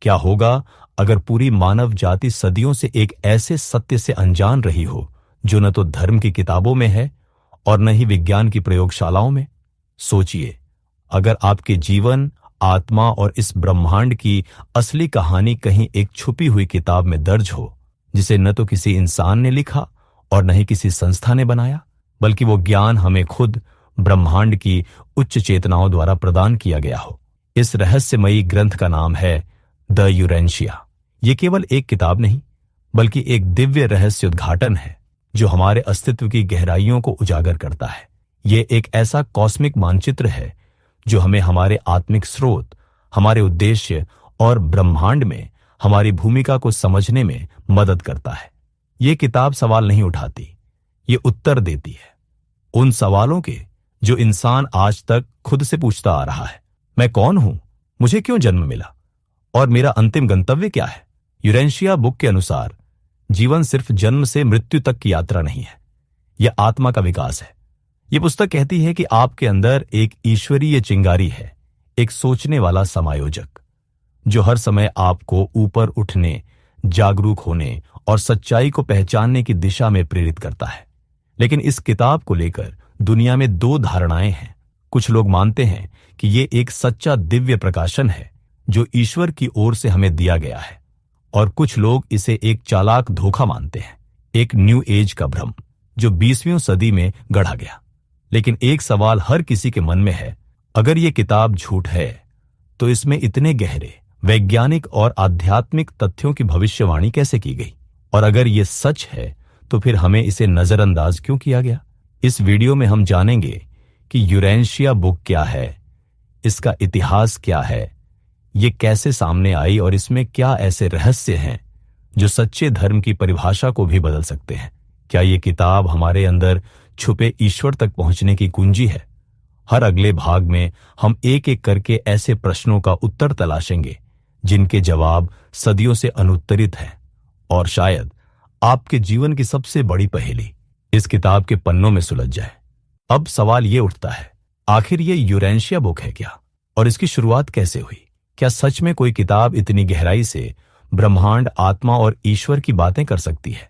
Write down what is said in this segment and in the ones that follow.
क्या होगा अगर पूरी मानव जाति सदियों से एक ऐसे सत्य से अनजान रही हो जो न तो धर्म की किताबों में है और न ही विज्ञान की प्रयोगशालाओं में? सोचिए, अगर आपके जीवन, आत्मा और इस ब्रह्मांड की असली कहानी कहीं एक छुपी हुई किताब में दर्ज हो, जिसे न तो किसी इंसान ने लिखा और न ही किसी संस्था ने बनाया, बल्कि वो ज्ञान हमें खुद ब्रह्मांड की उच्च चेतनाओं द्वारा प्रदान किया गया हो। इस रहस्यमयी ग्रंथ का नाम है द यूरेंशिया। ये केवल एक किताब नहीं, बल्कि एक दिव्य रहस्य उद्घाटन है जो हमारे अस्तित्व की गहराइयों को उजागर करता है। ये एक ऐसा कॉस्मिक मानचित्र है जो हमें हमारे आत्मिक स्रोत, हमारे उद्देश्य और ब्रह्मांड में हमारी भूमिका को समझने में मदद करता है। ये किताब सवाल नहीं उठाती, ये उत्तर देती है उन सवालों के जो इंसान आज तक खुद से पूछता आ रहा है। मैं कौन हूं? मुझे क्यों जन्म मिला? और मेरा अंतिम गंतव्य क्या है? यूरेंशिया बुक के अनुसार जीवन सिर्फ जन्म से मृत्यु तक की यात्रा नहीं है, यह आत्मा का विकास है। यह पुस्तक कहती है कि आपके अंदर एक ईश्वरीय चिंगारी है, एक सोचने वाला समायोजक, जो हर समय आपको ऊपर उठने, जागरूक होने और सच्चाई को पहचानने की दिशा में प्रेरित करता है। लेकिन इस किताब को लेकर दुनिया में दो धारणाएं हैं। कुछ लोग मानते हैं कि ये एक सच्चा दिव्य प्रकाशन है जो ईश्वर की ओर से हमें दिया गया है, और कुछ लोग इसे एक चालाक धोखा मानते हैं, एक न्यू एज का भ्रम जो 20वीं सदी में गढ़ा गया। लेकिन एक सवाल हर किसी के मन में है, अगर ये किताब झूठ है तो इसमें इतने गहरे वैज्ञानिक और आध्यात्मिक तथ्यों की भविष्यवाणी कैसे की गई? और अगर ये सच है तो फिर हमें इसे नजरअंदाज क्यों किया गया? इस वीडियो में हम जानेंगे कि यूरेंशिया बुक क्या है, इसका इतिहास क्या है, ये कैसे सामने आई और इसमें क्या ऐसे रहस्य हैं जो सच्चे धर्म की परिभाषा को भी बदल सकते हैं। क्या ये किताब हमारे अंदर छुपे ईश्वर तक पहुंचने की कुंजी है? हर अगले भाग में हम एक एक करके ऐसे प्रश्नों का उत्तर तलाशेंगे जिनके जवाब सदियों से अनुत्तरित हैं, और शायद आपके जीवन की सबसे बड़ी पहेली इस किताब के पन्नों में सुलझ जाए। अब सवाल ये उठता है, आखिर ये यूरेंशिया बुक है क्या, और इसकी शुरुआत कैसे हुई? क्या सच में कोई किताब इतनी गहराई से ब्रह्मांड, आत्मा और ईश्वर की बातें कर सकती है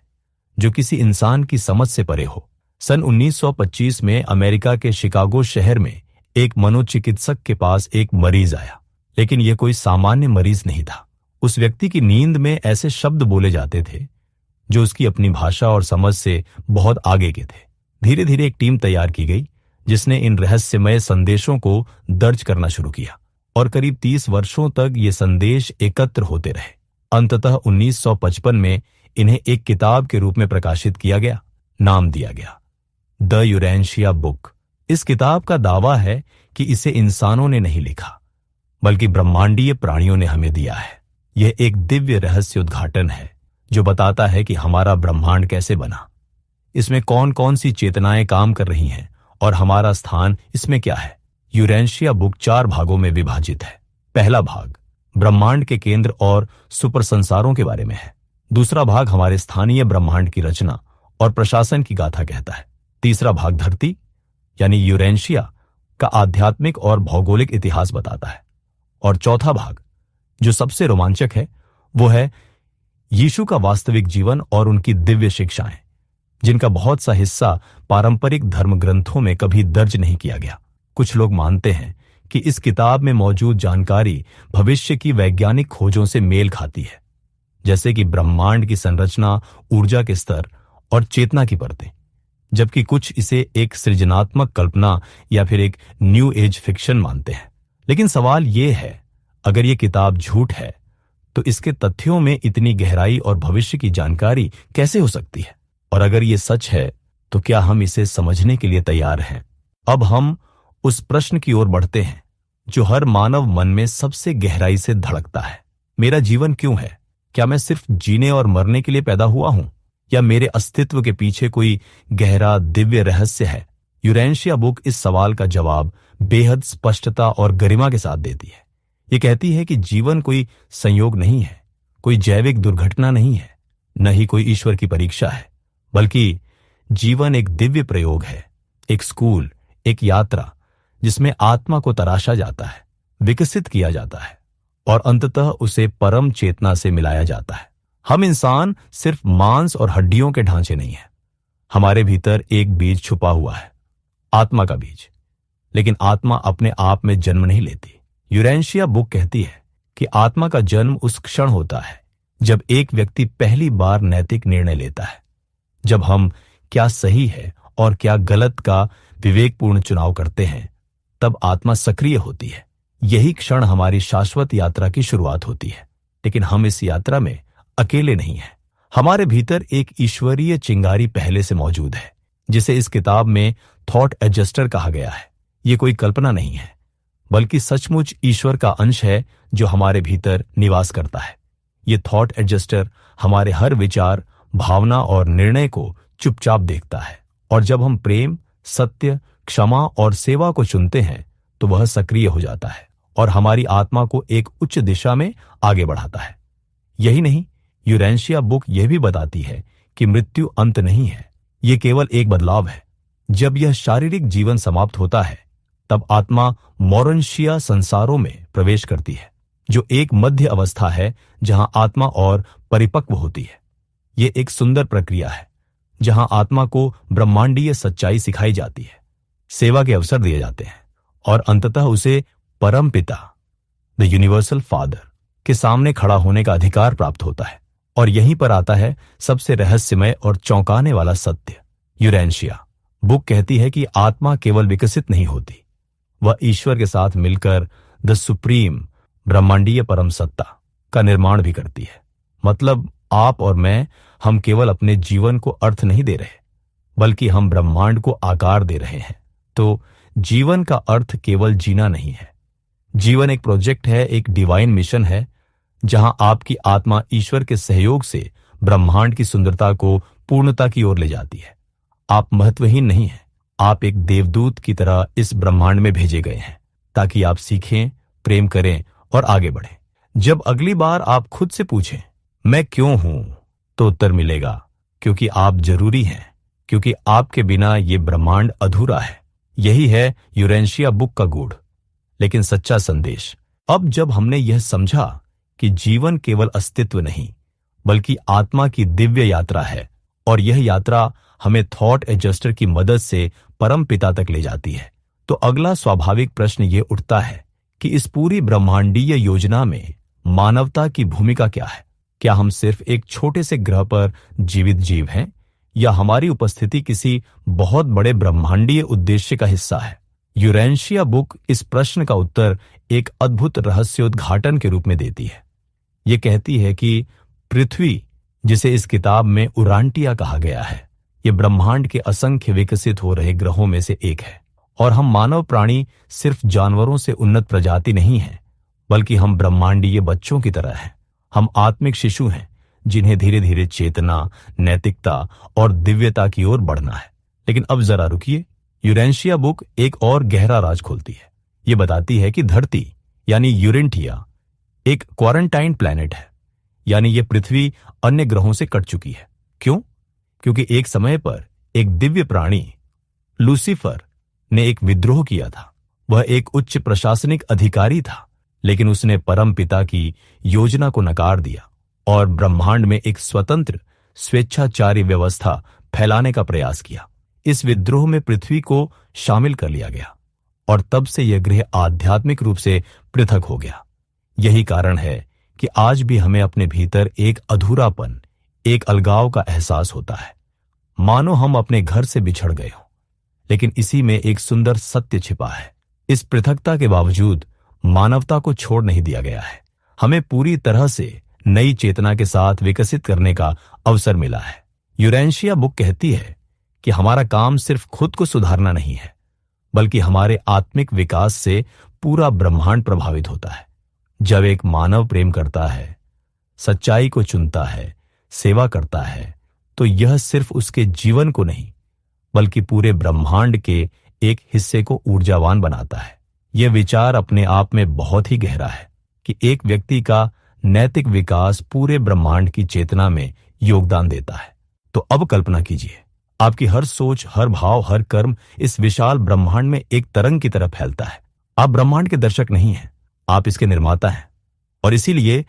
जो किसी इंसान की समझ से परे हो? सन 1925 में अमेरिका के शिकागो शहर में एक मनोचिकित्सक के पास एक मरीज आया, लेकिन यह कोई सामान्य मरीज नहीं था। उस व्यक्ति की नींद में ऐसे शब्द बोले जाते थे जो उसकी अपनी भाषा और समझ से बहुत आगे के थे। धीरे धीरे एक टीम तैयार की गई जिसने इन रहस्यमय संदेशों को दर्ज करना शुरू किया, और करीब 30 वर्षों तक ये संदेश एकत्र होते रहे। अंततः 1955 में इन्हें एक किताब के रूप में प्रकाशित किया गया, नाम दिया गया द यूरेंशिया बुक। इस किताब का दावा है कि इसे इंसानों ने नहीं लिखा, बल्कि ब्रह्मांडीय प्राणियों ने हमें दिया है। यह एक दिव्य रहस्य उद्घाटन है जो बताता है कि हमारा ब्रह्मांड कैसे बना, इसमें कौन कौन सी चेतनाएं काम कर रही हैं और हमारा स्थान इसमें क्या है। यूरेंशिया बुक 4 भागों में विभाजित है। पहला भाग ब्रह्मांड के केंद्र और सुपर संसारों के बारे में है। दूसरा भाग हमारे स्थानीय ब्रह्मांड की रचना और प्रशासन की गाथा कहता है। तीसरा भाग धरती यानी यूरेंशिया का आध्यात्मिक और भौगोलिक इतिहास बताता है। और चौथा भाग जो सबसे रोमांचक है वो है यीशु का वास्तविक जीवन और उनकी दिव्य शिक्षाएं, जिनका बहुत सा हिस्सा पारंपरिक धर्म ग्रंथों में कभी दर्ज नहीं किया गया। कुछ लोग मानते हैं कि इस किताब में मौजूद जानकारी भविष्य की वैज्ञानिक खोजों से मेल खाती है, जैसे कि ब्रह्मांड की संरचना, ऊर्जा के स्तर और चेतना की परतें, जबकि कुछ इसे एक सृजनात्मक कल्पना या फिर एक न्यू एज फिक्शन मानते हैं। लेकिन सवाल यह है, अगर यह किताब झूठ है तो इसके तथ्यों में इतनी गहराई और भविष्य की जानकारी कैसे हो सकती है? और अगर यह सच है तो क्या हम इसे समझने के लिए तैयार हैं? अब हम उस प्रश्न की ओर बढ़ते हैं जो हर मानव मन में सबसे गहराई से धड़कता है। मेरा जीवन क्यों है? क्या मैं सिर्फ जीने और मरने के लिए पैदा हुआ हूं, या मेरे अस्तित्व के पीछे कोई गहरा दिव्य रहस्य है? यूरेंशिया बुक इस सवाल का जवाब बेहद स्पष्टता और गरिमा के साथ देती है। ये कहती है कि जीवन कोई संयोग नहीं है, कोई जैविक दुर्घटना नहीं है, न ही कोई ईश्वर की परीक्षा है, बल्कि जीवन एक दिव्य प्रयोग है, एक स्कूल, एक यात्रा जिसमें आत्मा को तराशा जाता है, विकसित किया जाता है और अंततः उसे परम चेतना से मिलाया जाता है। हम इंसान सिर्फ मांस और हड्डियों के ढांचे नहीं हैं। हमारे भीतर एक बीज छुपा हुआ है, आत्मा का बीज। लेकिन आत्मा अपने आप में जन्म नहीं लेती। यूरेंशिया बुक कहती है कि आत्मा का जन्म उस क्षण होता है जब एक व्यक्ति पहली बार नैतिक निर्णय लेता है, जब हम क्या सही है और क्या गलत का विवेकपूर्ण चुनाव करते हैं, तब आत्मा सक्रिय होती है। यही क्षण हमारी शाश्वत यात्रा की शुरुआत होती है। लेकिन हम इस यात्रा में अकेले नहीं हैं। हमारे भीतर एक ईश्वरीय चिंगारी पहले से मौजूद है, जिसे इस किताब में थॉट एडजस्टर कहा गया है। ये कोई कल्पना नहीं है, बल्कि सचमुच ईश्वर का अंश है जो हमारे भीतर निवास करता है। ये थॉट एडजस्टर हमारे हर विचार, भावना और निर्णय को चुपचाप देखता है, और जब हम प्रेम, सत्य, क्षमा और सेवा को चुनते हैं तो वह सक्रिय हो जाता है और हमारी आत्मा को एक उच्च दिशा में आगे बढ़ाता है। यही नहीं, यूरेंशिया बुक यह भी बताती है कि मृत्यु अंत नहीं है, यह केवल एक बदलाव है। जब यह शारीरिक जीवन समाप्त होता है तब आत्मा मोरंशिया संसारों में प्रवेश करती है, जो एक मध्य अवस्था है जहां आत्मा और परिपक्व होती है। यह एक सुंदर प्रक्रिया है जहां आत्मा को ब्रह्मांडीय सच्चाई सिखाई जाती है, सेवा के अवसर दिए जाते हैं और अंततः उसे परम पिता, द यूनिवर्सल फादर, के सामने खड़ा होने का अधिकार प्राप्त होता है। और यहीं पर आता है सबसे रहस्यमय और चौंकाने वाला सत्य। यूरेंशिया बुक कहती है कि आत्मा केवल विकसित नहीं होती, वह ईश्वर के साथ मिलकर द सुप्रीम, ब्रह्मांडीय परम सत्ता का निर्माण भी करती है। मतलब आप और मैं, हम केवल अपने जीवन को अर्थ नहीं दे रहे, बल्कि हम ब्रह्मांड को आकार दे रहे हैं। तो जीवन का अर्थ केवल जीना नहीं है। जीवन एक प्रोजेक्ट है, एक डिवाइन मिशन है, जहां आपकी आत्मा ईश्वर के सहयोग से ब्रह्मांड की सुंदरता को पूर्णता की ओर ले जाती है। आप महत्वहीन नहीं हैं, आप एक देवदूत की तरह इस ब्रह्मांड में भेजे गए हैं ताकि आप सीखें, प्रेम करें और आगे बढ़ें। जब अगली बार आप खुद से पूछें, मैं क्यों हूं, तो उत्तर मिलेगा, क्योंकि आप जरूरी हैं, क्योंकि आपके बिना ये ब्रह्मांड अधूरा है। यही है यूरेंशिया बुक का गूढ़ लेकिन सच्चा संदेश। अब जब हमने यह समझा कि जीवन केवल अस्तित्व नहीं, बल्कि आत्मा की दिव्य यात्रा है, और यह यात्रा हमें थॉट एडजस्टर की मदद से परम पिता तक ले जाती है, तो अगला स्वाभाविक प्रश्न ये उठता है कि इस पूरी ब्रह्मांडीय योजना में मानवता की भूमिका क्या है? क्या हम सिर्फ एक छोटे से ग्रह पर जीवित जीव हैं, या हमारी उपस्थिति किसी बहुत बड़े ब्रह्मांडीय उद्देश्य का हिस्सा है? यूरेंशिया बुक इस प्रश्न का उत्तर एक अद्भुत रहस्योद्घाटन के रूप में देती है। ये कहती है कि पृथ्वी, जिसे इस किताब में उरांटिया कहा गया है, ये ब्रह्मांड के असंख्य विकसित हो रहे ग्रहों में से एक है। और हम मानव प्राणी सिर्फ जानवरों से उन्नत प्रजाति नहीं हैं, बल्कि हम ब्रह्मांडीय बच्चों की तरह हैं। हम आत्मिक शिशु हैं जिन्हें धीरे धीरे चेतना, नैतिकता और दिव्यता की ओर बढ़ना है। लेकिन अब जरा रुकिए, यूरेंशिया बुक एक और गहरा राज खोलती है। ये बताती है कि धरती यानी यूरेंटिया एक क्वारंटाइन प्लैनेट है, यानी ये पृथ्वी अन्य ग्रहों से कट चुकी है। क्यों? क्योंकि एक समय पर एक दिव्य प्राणी लूसीफर ने एक विद्रोह किया था। वह एक उच्च प्रशासनिक अधिकारी था, लेकिन उसने परम पिता की योजना को नकार दिया और ब्रह्मांड में एक स्वतंत्र स्वेच्छाचारी व्यवस्था फैलाने का प्रयास किया। इस विद्रोह में पृथ्वी को शामिल कर लिया गया और तब से यह ग्रह आध्यात्मिक रूप से पृथक हो गया। यही कारण है कि आज भी हमें अपने भीतर एक अधूरापन, एक अलगाव का एहसास होता है, मानो हम अपने घर से बिछड़ गए हों। लेकिन इसी में एक सुंदर सत्य छिपा है। इस पृथकता के बावजूद मानवता को छोड़ नहीं दिया गया है। हमें पूरी तरह से नई चेतना के साथ विकसित करने का अवसर मिला है। यूरेंशिया बुक कहती है कि हमारा काम सिर्फ खुद को सुधारना नहीं है, बल्कि हमारे आत्मिक विकास से पूरा ब्रह्मांड प्रभावित होता है। जब एक मानव प्रेम करता है, सच्चाई को चुनता है, सेवा करता है, तो यह सिर्फ उसके जीवन को नहीं, बल्कि पूरे ब्रह्मांड के एक हिस्से को ऊर्जावान बनाता है। यह विचार अपने आप में बहुत ही गहरा है कि एक व्यक्ति का नैतिक विकास पूरे ब्रह्मांड की चेतना में योगदान देता है। तो अब कल्पना कीजिए, आपकी हर सोच, हर भाव, हर कर्म इस विशाल ब्रह्मांड में एक तरंग की तरह फैलता है। आप ब्रह्मांड के दर्शक नहीं हैं, आप इसके निर्माता हैं। और इसीलिए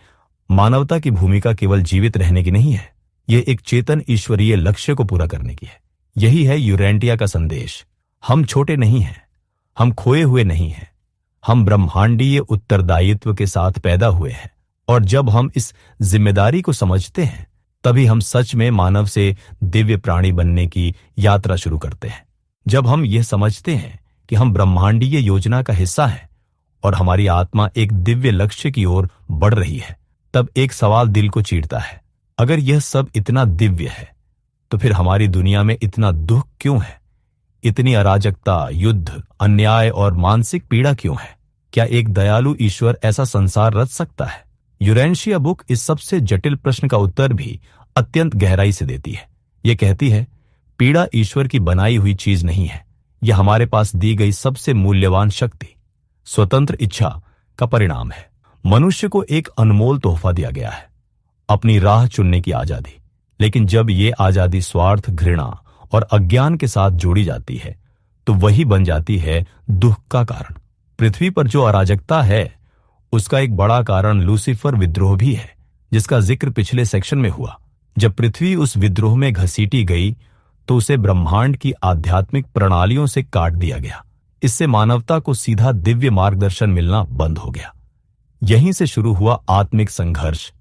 मानवता की भूमिका केवल जीवित रहने की नहीं है, यह एक चेतन ईश्वरीय लक्ष्य को पूरा करने की है। यही है यूरेंटिया का संदेश। हम छोटे नहीं हैं, हम खोए हुए नहीं हैं, हम ब्रह्मांडीय उत्तरदायित्व के साथ पैदा हुए हैं। और जब हम इस जिम्मेदारी को समझते हैं, तभी हम सच में मानव से दिव्य प्राणी बनने की यात्रा शुरू करते हैं। जब हम यह समझते हैं कि हम ब्रह्मांडीय योजना का हिस्सा हैं और हमारी आत्मा एक दिव्य लक्ष्य की ओर बढ़ रही है, तब एक सवाल दिल को चीरता है, अगर यह सब इतना दिव्य है तो फिर हमारी दुनिया में इतना दुख क्यों है? इतनी अराजकता, युद्ध, अन्याय और मानसिक पीड़ा क्यों है? क्या एक दयालु ईश्वर ऐसा संसार रच सकता है? यूरेंशिया बुक इस सबसे जटिल प्रश्न का उत्तर भी अत्यंत गहराई से देती है। यह कहती है, पीड़ा ईश्वर की बनाई हुई चीज नहीं है, यह हमारे पास दी गई सबसे मूल्यवान शक्ति, स्वतंत्र इच्छा का परिणाम है। मनुष्य को एक अनमोल तोहफा दिया गया है, अपनी राह चुनने की आजादी। लेकिन जब ये आजादी स्वार्थ, घृणा और अज्ञान के साथ जोड़ी जाती है, तो वही बन जाती है दुख का कारण। पृथ्वी पर जो अराजकता है, उसका एक बड़ा कारण लूसीफर विद्रोह भी है, जिसका जिक्र पिछले सेक्शन में हुआ। जब पृथ्वी उस विद्रोह में घसीटी गई, तो उसे ब्रह्मांड की आध्यात्मिक प्रणालियों से काट दिया गया। इससे मानवता को सीधा दिव्य मार्गदर्शन मिलना बंद हो गया। यहीं से शुरू हुआ आत्मिक संघर्ष,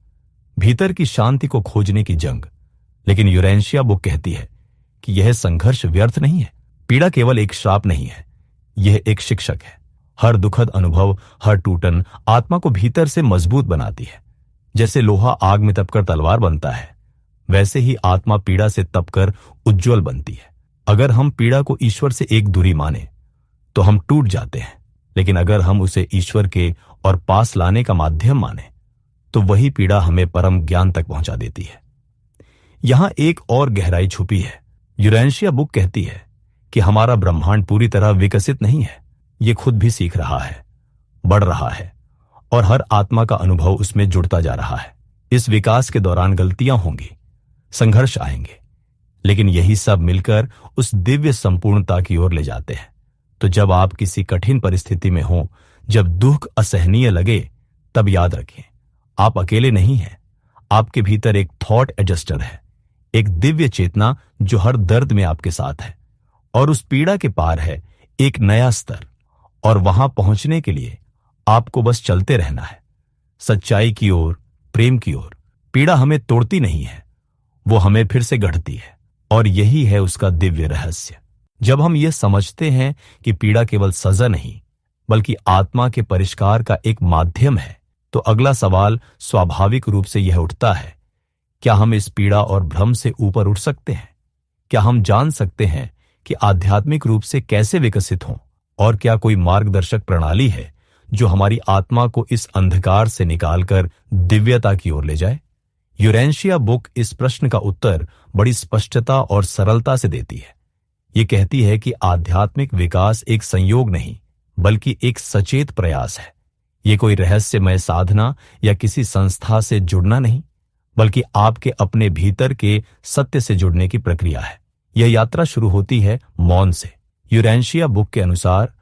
भीतर की शांति को खोजने की जंग। लेकिन यूरेंशिया बुक कहती है कि यह संघर्ष व्यर्थ नहीं है। पीड़ा केवल एक श्राप नहीं है, यह एक शिक्षक है। हर दुखद अनुभव, हर टूटन आत्मा को भीतर से मजबूत बनाती है। जैसे लोहा आग में तपकर तलवार बनता है, वैसे ही आत्मा पीड़ा से तपकर उज्जवल बनती है। अगर हम पीड़ा को ईश्वर से एक दूरी माने, तो हम टूट जाते हैं। लेकिन अगर हम उसे ईश्वर के और पास लाने का माध्यम माने, तो वही पीड़ा हमें परम ज्ञान तक पहुंचा देती है। यहां एक और गहराई छुपी है। यूरेंशिया बुक कहती है कि हमारा ब्रह्मांड पूरी तरह विकसित नहीं है, यह खुद भी सीख रहा है, बढ़ रहा है, और हर आत्मा का अनुभव उसमें जुड़ता जा रहा है। इस विकास के दौरान गलतियां होंगी, संघर्ष आएंगे, लेकिन यही सब मिलकर उस दिव्य संपूर्णता की ओर ले जाते हैं। तो जब आप किसी कठिन परिस्थिति में हो, जब दुख असहनीय लगे, तब याद रखें, आप अकेले नहीं हैं। आपके भीतर एक थॉट एडजस्टर है, एक दिव्य चेतना जो हर दर्द में आपके साथ है। और उस पीड़ा के पार है एक नया स्तर, और वहां पहुंचने के लिए आपको बस चलते रहना है, सच्चाई की ओर, प्रेम की ओर। पीड़ा हमें तोड़ती नहीं है, वो हमें फिर से गढ़ती है, और यही है उसका दिव्य रहस्य। जब हम ये समझते हैं कि पीड़ा केवल सजा नहीं, बल्कि आत्मा के परिष्कार का एक माध्यम है, तो अगला सवाल स्वाभाविक रूप से यह उठता है, क्या हम इस पीड़ा और भ्रम से ऊपर उठ सकते हैं? क्या हम जान सकते हैं कि आध्यात्मिक रूप से कैसे विकसित हों? और क्या कोई मार्गदर्शक प्रणाली है जो हमारी आत्मा को इस अंधकार से निकालकर दिव्यता की ओर ले जाए? यूरेंशिया बुक इस प्रश्न का उत्तर बड़ी स्पष्टता और सरलता से देती है। ये कहती है कि आध्यात्मिक विकास एक संयोग नहीं, बल्कि एक सचेत प्रयास है। ये कोई रहस्यमय साधना या किसी संस्था से जुड़ना नहीं, बल्कि आपके अपने भीतर के सत्य से जुड़ने की प्रक्रिया है। यह यात्रा शुरू होती है मौन से। यूरेंशिया बुक के अनुसार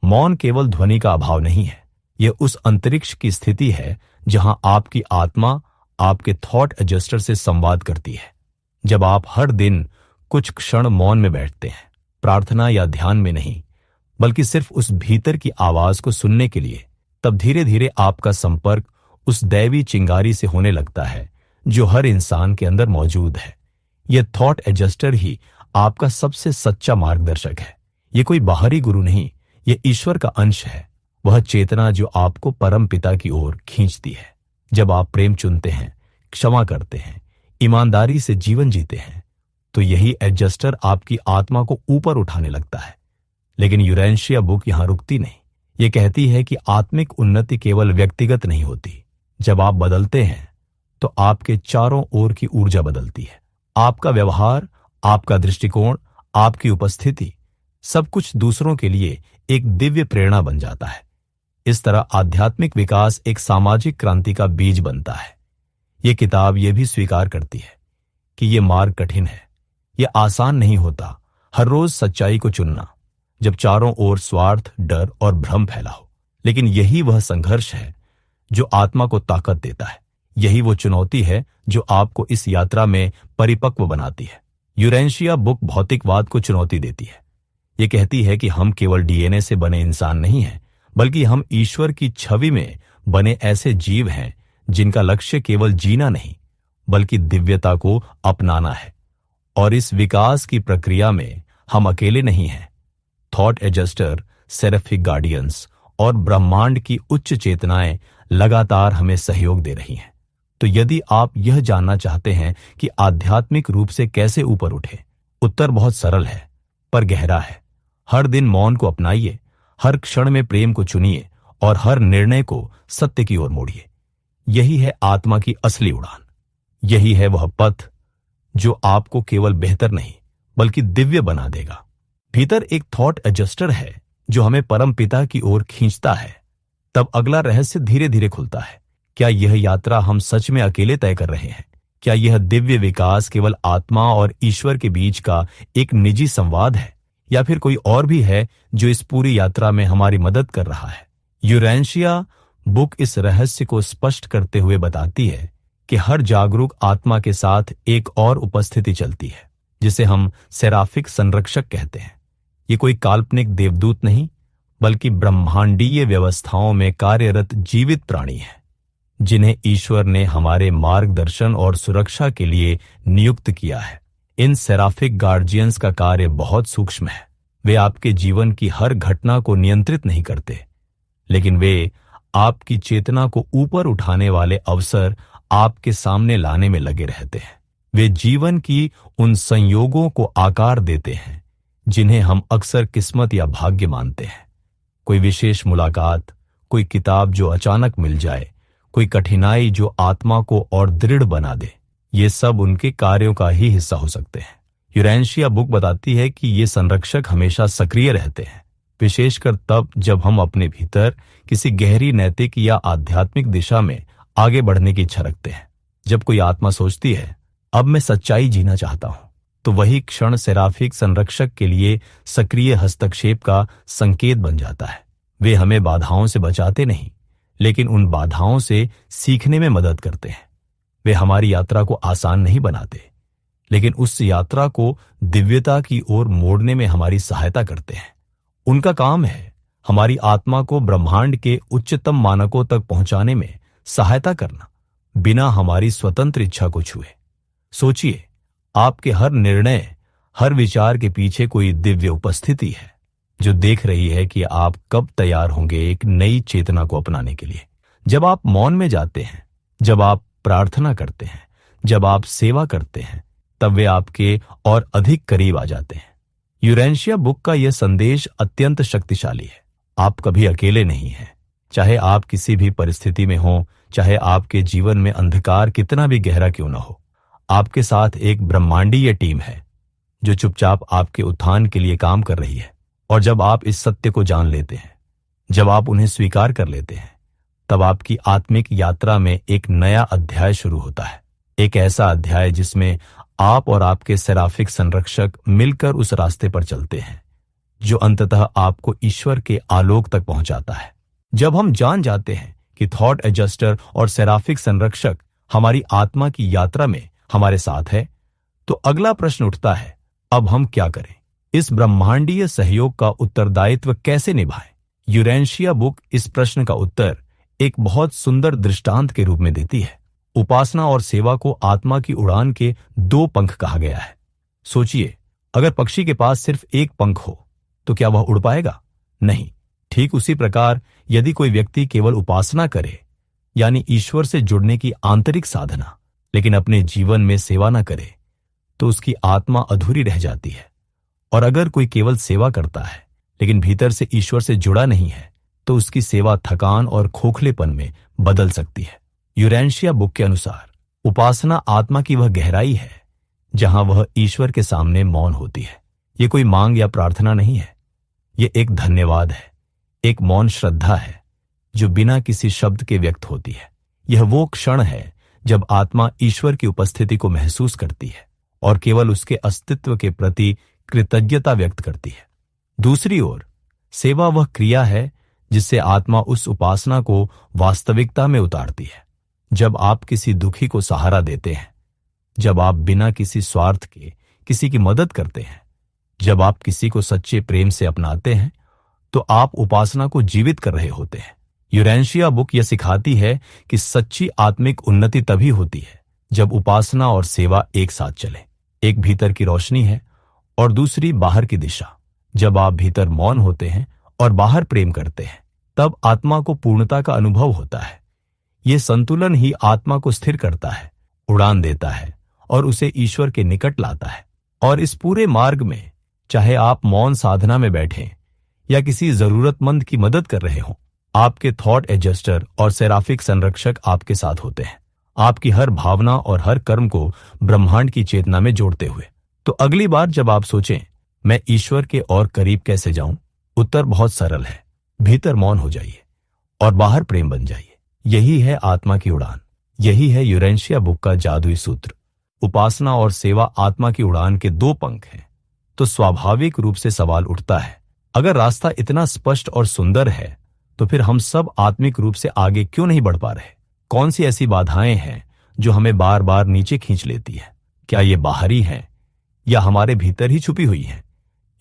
मौन केवल ध्वनि का अभाव नहीं है, यह उस अंतरिक्ष की स्थिति है जहां आपकी आत्मा आपके थॉट एडजस्टर से संवाद करती है। जब आप हर दिन कुछ क्षण मौन में बैठते हैं, प्रार्थना या ध्यान में नहीं, बल्कि सिर्फ उस भीतर की आवाज को सुनने के लिए, तब धीरे धीरे आपका संपर्क उस दैवी चिंगारी से होने लगता है जो हर इंसान के अंदर मौजूद है। यह थॉट एडजस्टर ही आपका सबसे सच्चा मार्गदर्शक है। यह कोई बाहरी गुरु नहीं, यह ईश्वर का अंश है, वह चेतना जो आपको परम पिता की ओर खींचती है। जब आप प्रेम चुनते हैं, क्षमा करते हैं, ईमानदारी से जीवन जीते हैं, तो यही एडजस्टर आपकी आत्मा को ऊपर उठाने लगता है। लेकिन यूरेंशिया बुक यहां रुकती नहीं। यह कहती है कि आत्मिक उन्नति केवल व्यक्तिगत नहीं होती। जब आप बदलते हैं, तो आपके चारों ओर की ऊर्जा बदलती है। आपका व्यवहार, आपका दृष्टिकोण, आपकी उपस्थिति, सब कुछ दूसरों के लिए एक दिव्य प्रेरणा बन जाता है। इस तरह आध्यात्मिक विकास एक सामाजिक क्रांति का बीज बनता है। यह किताब यह भी स्वीकार करती है कि यह मार्ग कठिन है, यह आसान नहीं होता हर रोज सच्चाई को चुनना, जब चारों ओर स्वार्थ, डर और भ्रम फैला हो। लेकिन यही वह संघर्ष है जो आत्मा को ताकत देता है। यही वो चुनौती है जो आपको इस यात्रा में परिपक्व बनाती है। यूरेंशिया बुक भौतिकवाद को चुनौती देती है। ये कहती है कि हम केवल डीएनए से बने इंसान नहीं हैं, बल्कि हम ईश्वर की छवि में बने ऐसे जीव हैं जिनका लक्ष्य केवल जीना नहीं, बल्कि दिव्यता को अपनाना है। और इस विकास की प्रक्रिया में हम अकेले नहीं हैं। थॉट एडजस्टर, सेराफिक गार्डियंस और ब्रह्मांड की उच्च चेतनाएं लगातार हमें सहयोग दे रही हैं। तो यदि आप यह जानना चाहते हैं कि आध्यात्मिक रूप से कैसे ऊपर उठे, उत्तर बहुत सरल है पर गहरा है। हर दिन मौन को अपनाइए, हर क्षण में प्रेम को चुनिए और हर निर्णय को सत्य की ओर मोड़िए। यही है आत्मा की असली उड़ान। यही है वह पथ जो आपको केवल बेहतर नहीं बल्कि दिव्य बना देगा। भीतर एक थॉट एडजस्टर है जो हमें परम पिता की ओर खींचता है। तब अगला रहस्य धीरे धीरे खुलता है। क्या यह यात्रा हम सच में अकेले तय कर रहे हैं? क्या यह दिव्य विकास केवल आत्मा और ईश्वर के बीच का एक निजी संवाद है, या फिर कोई और भी है जो इस पूरी यात्रा में हमारी मदद कर रहा है? यूरेंशिया बुक इस रहस्य को स्पष्ट करते हुए बताती है कि हर जागरूक आत्मा के साथ एक और उपस्थिति चलती है, जिसे हम सेराफिक संरक्षक कहते हैं। ये कोई काल्पनिक देवदूत नहीं, बल्कि ब्रह्मांडीय व्यवस्थाओं में कार्यरत जीवित प्राणी है, जिन्हें ईश्वर ने हमारे मार्गदर्शन और सुरक्षा के लिए नियुक्त किया है। इन सेराफिक गार्जियंस का कार्य बहुत सूक्ष्म है। वे आपके जीवन की हर घटना को नियंत्रित नहीं करते, लेकिन वे आपकी चेतना को ऊपर उठाने वाले अवसर आपके सामने लाने में लगे रहते हैं। वे जीवन की उन संयोगों को आकार देते हैं जिन्हें हम अक्सर किस्मत या भाग्य मानते हैं। कोई विशेष मुलाकात, कोई किताब जो अचानक मिल जाए, कोई कठिनाई जो आत्मा को और दृढ़ बना दे, ये सब उनके कार्यों का ही हिस्सा हो सकते हैं। यूरेंशिया बुक बताती है कि ये संरक्षक हमेशा सक्रिय रहते हैं, विशेषकर तब जब हम अपने भीतर किसी गहरी नैतिक या आध्यात्मिक दिशा में आगे बढ़ने की इच्छा रखते हैं। जब कोई आत्मा सोचती है, अब मैं सच्चाई जीना चाहता हूं, तो वही क्षण सेराफिक संरक्षक के लिए सक्रिय हस्तक्षेप का संकेत बन जाता है। वे हमें बाधाओं से बचाते नहीं, लेकिन उन बाधाओं से सीखने में मदद करते हैं। वे हमारी यात्रा को आसान नहीं बनाते, लेकिन उस यात्रा को दिव्यता की ओर मोड़ने में हमारी सहायता करते हैं। उनका काम है हमारी आत्मा को ब्रह्मांड के उच्चतम मानकों तक पहुंचाने में सहायता करना, बिना हमारी स्वतंत्र इच्छा को छुए। सोचिए, आपके हर निर्णय, हर विचार के पीछे कोई दिव्य उपस्थिति है जो देख रही है कि आप कब तैयार होंगे एक नई चेतना को अपनाने के लिए। जब आप मौन में जाते हैं, जब आप प्रार्थना करते हैं, जब आप सेवा करते हैं, तब वे आपके और अधिक करीब आ जाते हैं। यूरेंशिया बुक का यह संदेश अत्यंत शक्तिशाली है। आप कभी अकेले नहीं हैं। चाहे आप किसी भी परिस्थिति में हों, चाहे आपके जीवन में अंधकार कितना भी गहरा क्यों न हो, आपके साथ एक ब्रह्मांडीय टीम है जो चुपचाप आपके उत्थान के लिए काम कर रही है। और जब आप इस सत्य को जान लेते हैं, जब आप उन्हें स्वीकार कर लेते हैं, तब आपकी आत्मिक यात्रा में एक नया अध्याय शुरू होता है। एक ऐसा अध्याय जिसमें आप और आपके सेराफिक संरक्षक मिलकर उस रास्ते पर चलते हैं जो अंततः आपको ईश्वर के आलोक तक पहुंचाता है। जब हम जान जाते हैं कि थॉट एडजस्टर और सेराफिक संरक्षक हमारी आत्मा की यात्रा में हमारे साथ है, तो अगला प्रश्न उठता है, अब हम क्या करें? इस ब्रह्मांडीय सहयोग का उत्तरदायित्व कैसे निभाएं? यूरेंशिया बुक इस प्रश्न का उत्तर एक बहुत सुंदर दृष्टांत के रूप में देती है। उपासना और सेवा को आत्मा की उड़ान के दो पंख कहा गया है। सोचिए, अगर पक्षी के पास सिर्फ एक पंख हो तो क्या वह उड़ पाएगा? नहीं। ठीक उसी प्रकार यदि कोई व्यक्ति केवल उपासना करे, यानी ईश्वर से जुड़ने की आंतरिक साधना, लेकिन अपने जीवन में सेवा न करे, तो उसकी आत्मा अधूरी रह जाती है। और अगर कोई केवल सेवा करता है लेकिन भीतर से ईश्वर से जुड़ा नहीं है, तो उसकी सेवा थकान और खोखलेपन में बदल सकती है। यूरेंशिया बुक के अनुसार उपासना आत्मा की वह गहराई है जहां वह ईश्वर के सामने मौन होती है। ये कोई मांग या प्रार्थना नहीं है, ये एक धन्यवाद है, एक मौन श्रद्धा है जो बिना किसी शब्द के व्यक्त होती है। यह वो क्षण है जब आत्मा ईश्वर की उपस्थिति को महसूस करती है और केवल उसके अस्तित्व के प्रति कृतज्ञता व्यक्त करती है। दूसरी ओर, सेवा वह क्रिया है जिससे आत्मा उस उपासना को वास्तविकता में उतारती है। जब आप किसी दुखी को सहारा देते हैं, जब आप बिना किसी स्वार्थ के किसी की मदद करते हैं, जब आप किसी को सच्चे प्रेम से अपनाते हैं, तो आप उपासना को जीवित कर रहे होते हैं। यूरेंशिया बुक यह सिखाती है कि सच्ची आत्मिक उन्नति तभी होती है जब उपासना और सेवा एक साथ चले। एक भीतर की रोशनी है और दूसरी बाहर की दिशा। जब आप भीतर मौन होते हैं और बाहर प्रेम करते हैं, तब आत्मा को पूर्णता का अनुभव होता है। यह संतुलन ही आत्मा को स्थिर करता है, उड़ान देता है और उसे ईश्वर के निकट लाता है। और इस पूरे मार्ग में, चाहे आप मौन साधना में बैठें या किसी जरूरतमंद की मदद कर रहे हों, आपके थॉट एडजस्टर और सेराफिक संरक्षक आपके साथ होते हैं, आपकी हर भावना और हर कर्म को ब्रह्मांड की चेतना में जोड़ते हुए। तो अगली बार जब आप सोचें, मैं ईश्वर के और करीब कैसे जाऊं, उत्तर बहुत सरल है। भीतर मौन हो जाइए और बाहर प्रेम बन जाइए। यही है आत्मा की उड़ान। यही है यूरेंशिया बुक का जादुई सूत्र। उपासना और सेवा आत्मा की उड़ान के दो पंख हैं। तो स्वाभाविक रूप से सवाल उठता है, अगर रास्ता इतना स्पष्ट और सुंदर है, तो फिर हम सब आत्मिक रूप से आगे क्यों नहीं बढ़ पा रहे? कौन सी ऐसी बाधाएं हैं जो हमें बार बार नीचे खींच लेती है? क्या ये बाहरी हैं या हमारे भीतर ही छुपी हुई हैं?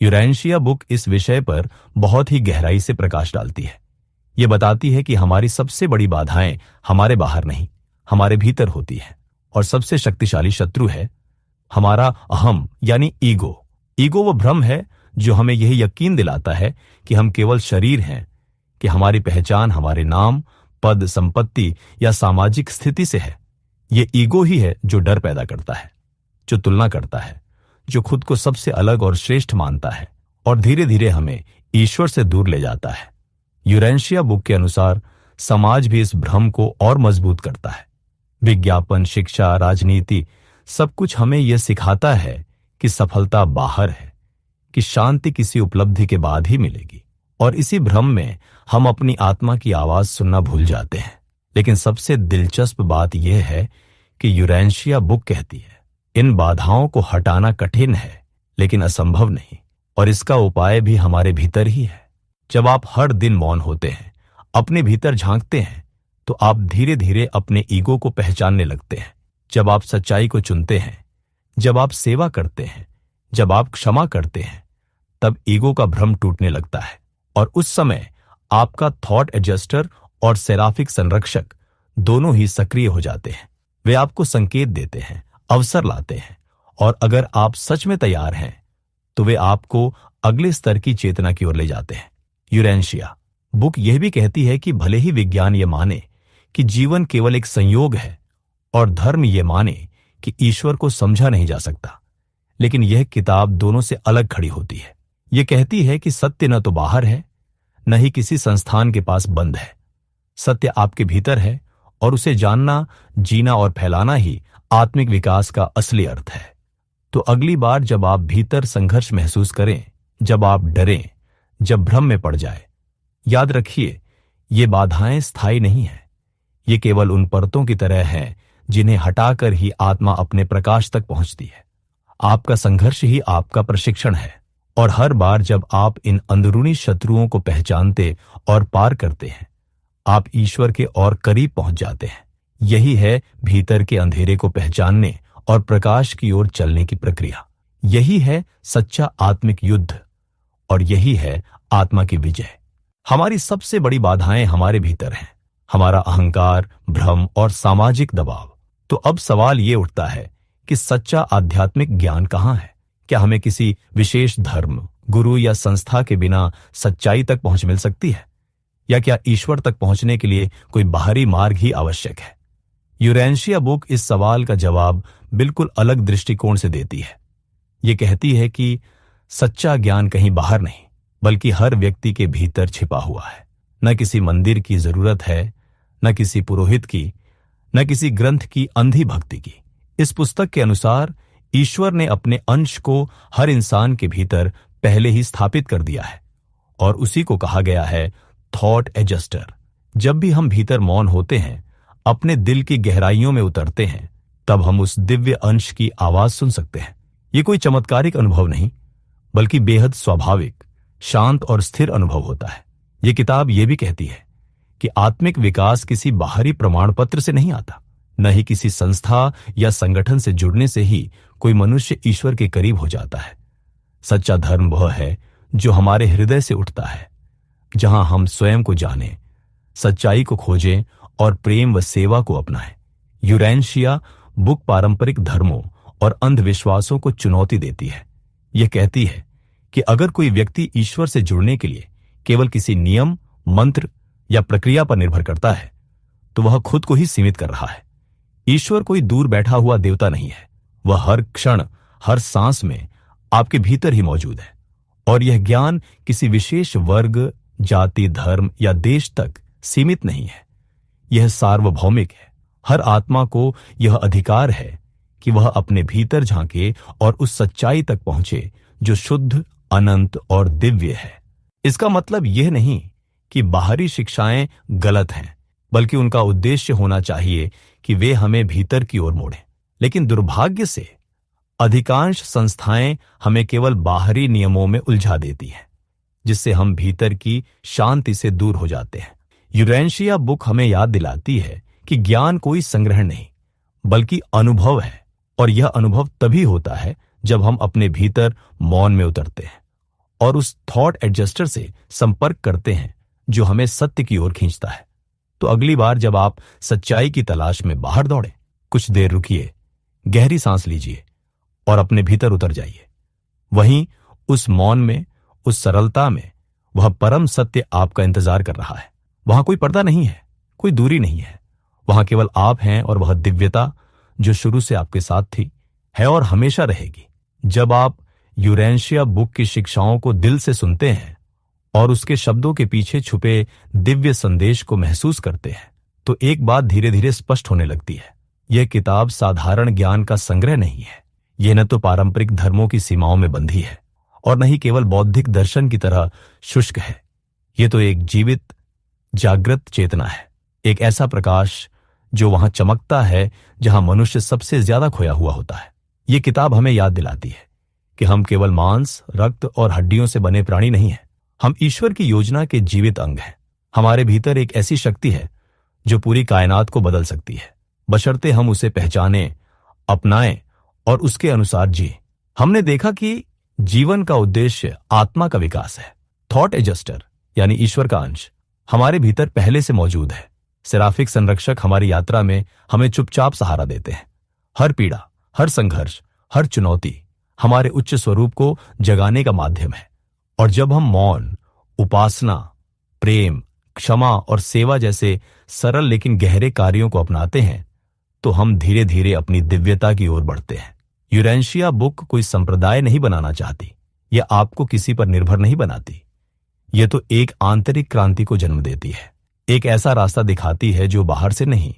यूरेंशिया बुक इस विषय पर बहुत ही गहराई से प्रकाश डालती है। ये बताती है कि हमारी सबसे बड़ी बाधाएं हमारे बाहर नहीं, हमारे भीतर होती है। और सबसे शक्तिशाली शत्रु है हमारा अहम यानी ईगो। ईगो वो भ्रम है जो हमें यही यकीन दिलाता है कि हम केवल शरीर हैं, कि हमारी पहचान हमारे नाम, पद, संपत्ति या सामाजिक स्थिति से है। ये ईगो ही है जो डर पैदा करता है, जो तुलना करता है, जो खुद को सबसे अलग और श्रेष्ठ मानता है और धीरे धीरे हमें ईश्वर से दूर ले जाता है। यूरेंशिया बुक के अनुसार समाज भी इस भ्रम को और मजबूत करता है। विज्ञापन, शिक्षा, राजनीति, सब कुछ हमें यह सिखाता है कि सफलता बाहर है, कि शांति किसी उपलब्धि के बाद ही मिलेगी। और इसी भ्रम में हम अपनी आत्मा की आवाज सुनना भूल जाते हैं। लेकिन सबसे दिलचस्प बात यह है कि यूरेंशिया बुक कहती है, इन बाधाओं को हटाना कठिन है लेकिन असंभव नहीं, और इसका उपाय भी हमारे भीतर ही है। जब आप हर दिन मौन होते हैं, अपने भीतर झांकते हैं, तो आप धीरे धीरे अपने ईगो को पहचानने लगते हैं। जब आप सच्चाई को चुनते हैं, जब आप सेवा करते हैं, जब आप क्षमा करते हैं, तब ईगो का भ्रम टूटने लगता है। और उस समय आपका थॉट एडजस्टर और सेराफिक संरक्षक दोनों ही सक्रिय हो जाते हैं। वे आपको संकेत देते हैं, अवसर लाते हैं, और अगर आप सच में तैयार हैं तो वे आपको अगले स्तर की चेतना की ओर ले जाते हैं। यूरेंशिया बुक यह भी कहती है कि भले ही विज्ञान ये माने कि जीवन केवल एक संयोग है और धर्म ये माने कि ईश्वर को समझा नहीं जा सकता, लेकिन यह किताब दोनों से अलग खड़ी होती है। यह कहती है कि सत्य न तो बाहर है, न ही किसी संस्थान के पास बंद है। सत्य आपके भीतर है और उसे जानना, जीना और फैलाना ही आत्मिक विकास का असली अर्थ है। तो अगली बार जब आप भीतर संघर्ष महसूस करें, जब आप डरें, जब भ्रम में पड़ जाए, याद रखिए, ये बाधाएं स्थायी नहीं हैं। ये केवल उन परतों की तरह हैं जिन्हें हटाकर ही आत्मा अपने प्रकाश तक पहुंचती है। आपका संघर्ष ही आपका प्रशिक्षण है, और हर बार जब आप इन अंदरूनी शत्रुओं को पहचानते और पार करते हैं, आप ईश्वर के और करीब पहुंच जाते हैं। यही है भीतर के अंधेरे को पहचानने और प्रकाश की ओर चलने की प्रक्रिया। यही है सच्चा आत्मिक युद्ध, और यही है आत्मा की विजय। हमारी सबसे बड़ी बाधाएं हमारे भीतर हैं, हमारा अहंकार, भ्रम और सामाजिक दबाव। तो अब सवाल ये उठता है कि सच्चा आध्यात्मिक ज्ञान कहाँ है? क्या हमें किसी विशेष धर्म, गुरु या संस्था के बिना सच्चाई तक पहुंच मिल सकती है? या क्या ईश्वर तक पहुंचने के लिए कोई बाहरी मार्ग ही आवश्यक है? यूरेंशिया बुक इस सवाल का जवाब बिल्कुल अलग दृष्टिकोण से देती है। ये कहती है कि सच्चा ज्ञान कहीं बाहर नहीं, बल्कि हर व्यक्ति के भीतर छिपा हुआ है। न किसी मंदिर की जरूरत है, न किसी पुरोहित की, न किसी ग्रंथ की अंधी भक्ति की। इस पुस्तक के अनुसार ईश्वर ने अपने अंश को हर इंसान के भीतर पहले ही स्थापित कर दिया है, और उसी को कहा गया है थॉट एडजस्टर। जब भी हम भीतर मौन होते हैं, अपने दिल की गहराइयों में उतरते हैं, तब हम उस दिव्य अंश की आवाज सुन सकते हैं। ये कोई चमत्कारिक अनुभव नहीं, बल्कि बेहद स्वाभाविक, शांत और स्थिर अनुभव होता है। ये किताब ये भी कहती है कि आत्मिक विकास किसी बाहरी प्रमाण पत्र से नहीं आता, न ही किसी संस्था या संगठन से जुड़ने से ही कोई मनुष्य ईश्वर के करीब हो जाता है। सच्चा धर्म वह है जो हमारे हृदय से उठता है, जहां हम स्वयं को जानें, सच्चाई को खोजें और प्रेम व सेवा को अपनाएं। यूरेंशिया बुक पारंपरिक धर्मों और अंधविश्वासों को चुनौती देती है। यह कहती है कि अगर कोई व्यक्ति ईश्वर से जुड़ने के लिए केवल किसी नियम, मंत्र या प्रक्रिया पर निर्भर करता है, तो वह खुद को ही सीमित कर रहा है। ईश्वर कोई दूर बैठा हुआ देवता नहीं है, वह हर क्षण, हर सांस में आपके भीतर ही मौजूद है। और यह ज्ञान किसी विशेष वर्ग, जाति, धर्म या देश तक सीमित नहीं है। यह सार्वभौमिक है। हर आत्मा को यह अधिकार है कि वह अपने भीतर झांके और उस सच्चाई तक पहुंचे जो शुद्ध, अनंत और दिव्य है। इसका मतलब यह नहीं कि बाहरी शिक्षाएं गलत हैं, बल्कि उनका उद्देश्य होना चाहिए कि वे हमें भीतर की ओर मोड़ें। लेकिन दुर्भाग्य से अधिकांश संस्थाएं हमें केवल बाहरी नियमों में उलझा देती हैं, जिससे हम भीतर की शांति से दूर हो जाते हैं। यूरेंशिया बुक हमें याद दिलाती है कि ज्ञान कोई संग्रह नहीं, बल्कि अनुभव है, और यह अनुभव तभी होता है जब हम अपने भीतर मौन में उतरते हैं और उस थॉट एडजस्टर से संपर्क करते हैं जो हमें सत्य की ओर खींचता है। तो अगली बार जब आप सच्चाई की तलाश में बाहर दौड़ें, कुछ देर रुकिए, गहरी सांस लीजिए और अपने भीतर उतर जाइए। वहीं उस मौन में, उस सरलता में, वह परम सत्य आपका इंतजार कर रहा है। वहां कोई पर्दा नहीं है, कोई दूरी नहीं है। वहां केवल आप हैं और वह दिव्यता जो शुरू से आपके साथ थी, है और हमेशा रहेगी। जब आप यूरेंशिया बुक की शिक्षाओं को दिल से सुनते हैं और उसके शब्दों के पीछे छुपे दिव्य संदेश को महसूस करते हैं, तो एक बात धीरे धीरे स्पष्ट होने लगती है। यह किताब साधारण ज्ञान का संग्रह नहीं है। यह न तो पारंपरिक धर्मों की सीमाओं में बंधी है और न ही केवल बौद्धिक दर्शन की तरह शुष्क है। यह तो एक जीवित, जागृत चेतना है, एक ऐसा प्रकाश जो वहां चमकता है जहां मनुष्य सबसे ज्यादा खोया हुआ होता है। यह किताब हमें याद दिलाती है कि हम केवल मांस, रक्त और हड्डियों से बने प्राणी नहीं हैं। हम ईश्वर की योजना के जीवित अंग हैं। हमारे भीतर एक ऐसी शक्ति है जो पूरी कायनात को बदल सकती है, बशर्ते हम उसे पहचानें, अपनाएं और उसके अनुसार जिए। हमने देखा कि जीवन का उद्देश्य आत्मा का विकास है। थॉट एडजस्टर यानी ईश्वर का अंश हमारे भीतर पहले से मौजूद है। सेराफिक संरक्षक हमारी यात्रा में हमें चुपचाप सहारा देते हैं। हर पीड़ा, हर संघर्ष, हर चुनौती हमारे उच्च स्वरूप को जगाने का माध्यम है। और जब हम मौन, उपासना, प्रेम, क्षमा और सेवा जैसे सरल लेकिन गहरे कार्यों को अपनाते हैं, तो हम धीरे धीरे अपनी दिव्यता की ओर बढ़ते हैं। यूरेंशिया बुक कोई संप्रदाय नहीं बनाना चाहती। यह आपको किसी पर निर्भर नहीं बनाती। यह तो एक आंतरिक क्रांति को जन्म देती है, एक ऐसा रास्ता दिखाती है जो बाहर से नहीं,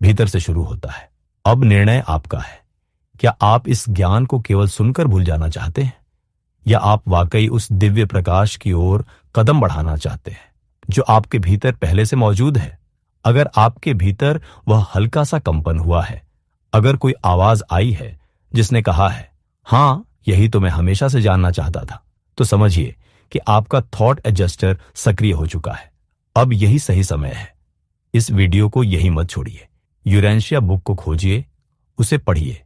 भीतर से शुरू होता है। अब निर्णय आपका है। क्या आप इस ज्ञान को केवल सुनकर भूल जाना चाहते हैं, या आप वाकई उस दिव्य प्रकाश की ओर कदम बढ़ाना चाहते हैं जो आपके भीतर पहले से मौजूद है? अगर आपके भीतर वह हल्का सा कंपन हुआ है, अगर कोई आवाज आई है जिसने कहा है, हां, यही तो मैं हमेशा से जानना चाहता था, तो समझिए कि आपका थॉट एडजस्टर सक्रिय हो चुका है। अब यही सही समय है। इस वीडियो को यही मत छोड़िए। यूरेंशिया बुक को खोजिए, उसे पढ़िए,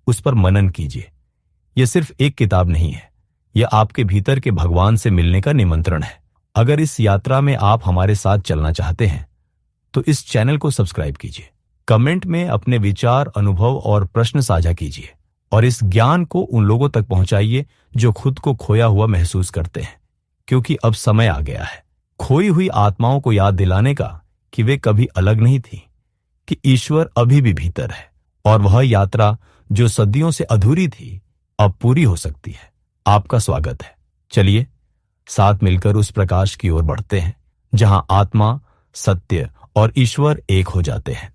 उस पर मनन कीजिए। यह सिर्फ एक किताब नहीं है, यह आपके भीतर के भगवान से मिलने का निमंत्रण है। अगर इस यात्रा में आप हमारे साथ चलना चाहते हैं, तो इस चैनल को सब्सक्राइब कीजिए। कमेंट में अपने विचार, अनुभव और प्रश्न साझा कीजिए और इस ज्ञान को उन लोगों तक पहुंचाइए जो खुद को खोया हुआ महसूस करते हैं, क्योंकि अब समय आ गया है खोई हुई आत्माओं को याद दिलाने का कि वे कभी अलग नहीं थी, कि ईश्वर अभी भी भीतर है और वह यात्रा जो सदियों से अधूरी थी अब पूरी हो सकती है। आपका स्वागत है। चलिए साथ मिलकर उस प्रकाश की ओर बढ़ते हैं जहां आत्मा, सत्य और ईश्वर एक हो जाते हैं।